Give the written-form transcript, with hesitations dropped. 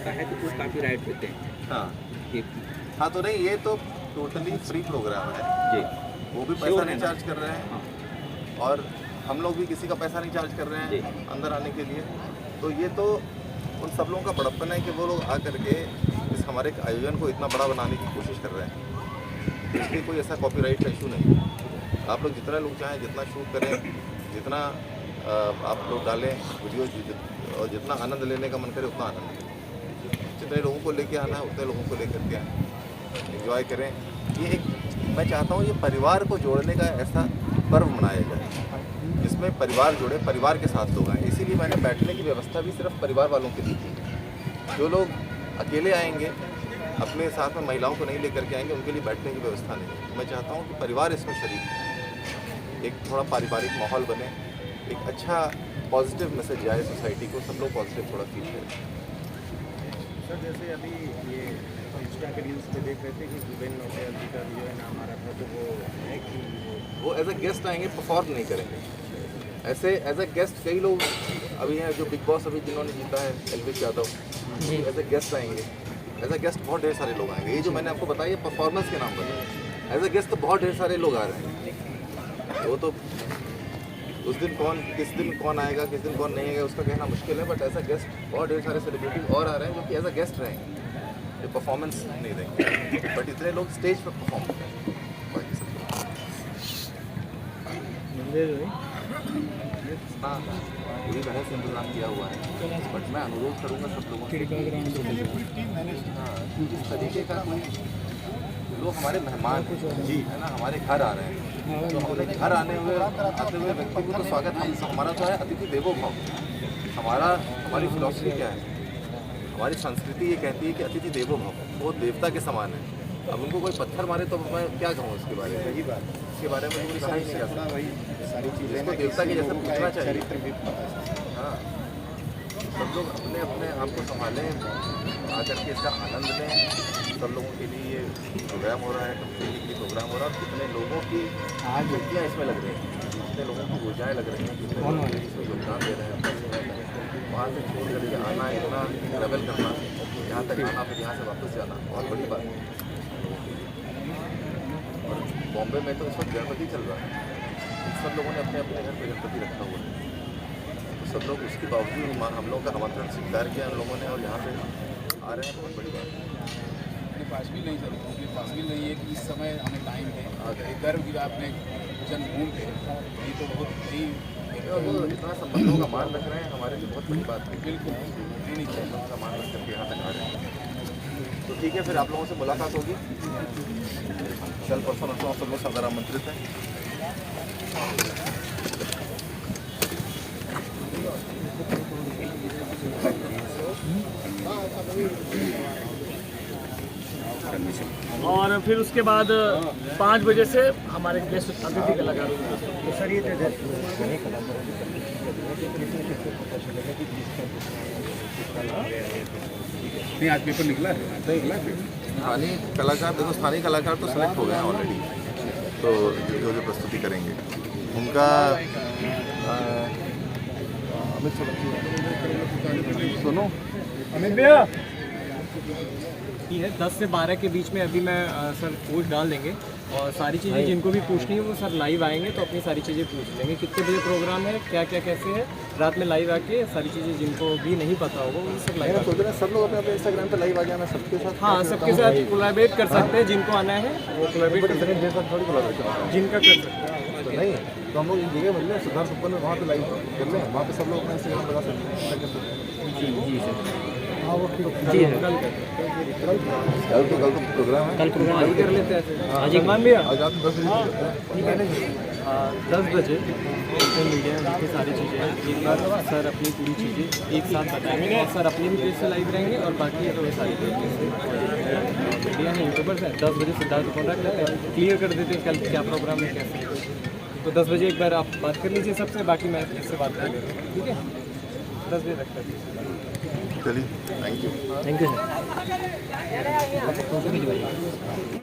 लगता है तो कुछ काफ़ी राइट देते हैं। हाँ कि हाँ, तो नहीं, ये तो टोटली फ्री प्रोग्राम है। जी, वो भी श्योर पैसा है नहीं ना? चार्ज कर रहे हैं हाँ और हम लोग भी किसी का पैसा नहीं चार्ज कर रहे जी। हैं अंदर आने के लिए। तो ये तो उन सब लोगों का बड़प्पन है कि वो लोग आ करके इस हमारे आयोजन को इतना बड़ा बनाने की कोशिश कर रहे हैं। इसलिए कोई ऐसा कॉपीराइट का इशू नहीं है। आप लोग जितना लोग चाहें जितना शूट करें, जितना आप लोग डालें वीडियो, और जितना आनंद लेने का मन करे उतना आनंद लें। जितने लोगों को लेके आना है उतने लोगों को लेकर के आए, एंजॉय करें। ये एक, मैं चाहता हूँ ये परिवार को जोड़ने का ऐसा पर्व मनाया जाए जिसमें परिवार जुड़े, परिवार के साथ लोग आए। इसीलिए मैंने बैठने की व्यवस्था भी सिर्फ परिवार वालों के लिए की। जो लोग अकेले आएंगे, अपने साथ में महिलाओं को नहीं लेकर के आएंगे, उनके लिए बैठने की व्यवस्था नहीं है। मैं चाहता हूँ कि परिवार इसमें शरीक हो, एक थोड़ा पारिवारिक माहौल बने, एक अच्छा पॉजिटिव मैसेज जाए सोसाइटी को, सब लोग पॉजिटिव थोड़ा फील करें। सर जैसे अभी ये इंस्टा के रील्स पे देख रहे थे कि जुबेन नौटियाल जी का जो है नाम आ रहा था, तो वो है कि वो एज अ गेस्ट आएंगे, परफॉर्म नहीं करेंगे। ऐसे एज अ गेस्ट कई लोग अभी हैं, जो बिग बॉस अभी जिन्होंने जीता है, Elvish Yadav ji, as a guest आएंगे। एज अ गेस्ट बहुत ढेर सारे लोग आएंगे। ये जो मैंने आपको बताया परफॉर्मेंस के नाम पर, एज अ गेस्ट तो बहुत ढेर सारे लोग आ रहे हैं। वो तो उस दिन किस दिन कौन आएगा, किस दिन कौन नहीं आएगा, उसका कहना मुश्किल है। बट एज अ गेस्ट बहुत ढेर सारे सेलिब्रिटी और आ रहे हैं जो कि एज अ गेस्ट रहेंगे, जो परफॉर्मेंस नहीं देंगे। बट इतने लोग स्टेज पर परफॉर्म करेंगे। बाकी सब हाँ, पूरी तरह से इंतजाम किया हुआ है। बट मैं अनुरोध करूँगा सब लोगों से हाँ, इस तरीके का कोई, लोग हमारे मेहमान जी है ना, हमारे घर आ रहे हैं, तो हमारे घर आते हुए व्यक्ति को तो स्वागत, हम हमारा तो है अतिथि देवो भव। हमारी फिलॉसफी क्या है, हमारी संस्कृति ये कहती है कि अतिथि देवो भव, वो देवता के समान है। अब उनको कोई पत्थर मारे तो मैं क्या कहूँ उसके बारे में, सही बात, इसके बारे में कोई कहा ही नहीं जा सकता। वही सारी चीज़ें इसको देवता के जैसा पूछना चाहिए। चरित्र भी पता है। हाँ, सब लोग अपने अपने आप को संभालें, आकर के इसका आनंद लें। सब लोगों के लिए ये प्रोग्राम हो रहा है, कम्युनिटी प्रोग्राम हो रहा है। और कितने लोगों की शक्तियाँ इसमें लग रही हैं, कितने लोगों की ऊर्जाएँ लग रही हैं, कितने लोग इसमें योगदान दे रहे हैं। वहाँ से छोड़ करके आना, इतना ट्रैवल करना, यहाँ तक आना, फिर यहाँ से वापस जाना, बहुत बड़ी बात है। और बॉम्बे में तो इस वक्त गणपति चल रहा है, सब लोगों ने अपने अपने घर पर गणपति रखा हुआ है। तो सब लोग उसके बावजूद हम लोगों का आमंत्रण स्वीकार किया उन लोगों ने, और यहाँ पे आ रहे हैं, बहुत बड़ी बात है। अपने पास भी नहीं सर, अपने पास भी नहीं है कि इस समय हमें टाइम है। गर्व की अपने जन्मभूमि पे, ये तो बहुत ही इतना संबंधों का मान रख रहे हैं, हमारे लिए बहुत बड़ी बात है। बिल्कुल नहीं संबंध का मान रख करके यहाँ तक आ रहे हैं। तो ठीक है, फिर आप लोगों से मुलाकात होगी कल परसों नरसों, सब लोग सदर आमंत्रित हैं। और फिर उसके बाद 5 बजे से हमारे गेस्ट अतिथि कलाकार तो सर ये नहीं, आज पेपर निकला है, निकला है स्थानीय कलाकार, देखो स्थानीय कलाकार तो सेलेक्ट हो गए हैं ऑलरेडी, तो जो जो प्रस्तुति करेंगे उनका सुनो अमित भैया है 10 से 12 के बीच में अभी मैं सर पोस्ट डाल देंगे, और सारी चीज़ें जिनको भी पूछनी है वो सर लाइव आएंगे तो अपनी सारी चीज़ें पूछ लेंगे। कितने बजे प्रोग्राम है, क्या क्या कैसे है, रात में लाइव आके सारी चीज़ें जिनको भी नहीं पता होगा वो सब लाइव सोच रहे हैं सब लोग अपने अपने इंस्टाग्राम पे लाइव आ गया, मैं सबके साथ हाँ सबके साथ कोलैबोरेट कर सकते हैं। जिनको आना है वो कोलैबोरेट कर सकते मेरे साथ थोड़ी कोलैबोरेट करना है। हैं, जिनका कर सकते हैं। तो नहीं, तो हम लोग एक जगह मिल रहे हैं सिद्धार्थ सुपर में, वहाँ पे लाइव कर लें, वहाँ पे सब लोग अपना इंस्टाग्राम बता सकते हैं। जी सर, हाँ वो ठीक जी कल कल तो प्रोग्राम है, कल प्रोग्राम कर लेते हैं आज एक मान भैया आज रात 10 बजे। ठीक है ना 10 बजे सोशल मीडिया उनकी सारी चीज़ें हैं। एक बार सर अपनी पूरी चीज़ें एक साथ बताएंगे, और सर अपनी भी पेज से लाइव रहेंगे और बाकी तो सारी पेज से मीडिया है, यूट्यूबर्स हैं। 10 बजे सिद्धार्थ को रख लेते हैं, क्लियर कर देते हैं कल क्या प्रोग्राम है कैसे। तो 10 बजे एक बार आप बात कर लीजिए सबसे, बाकी मैं इससे बात कर लेता हूँ, ठीक है 10 बजे रख लेते हैं। चलिए, thank you thank you sir.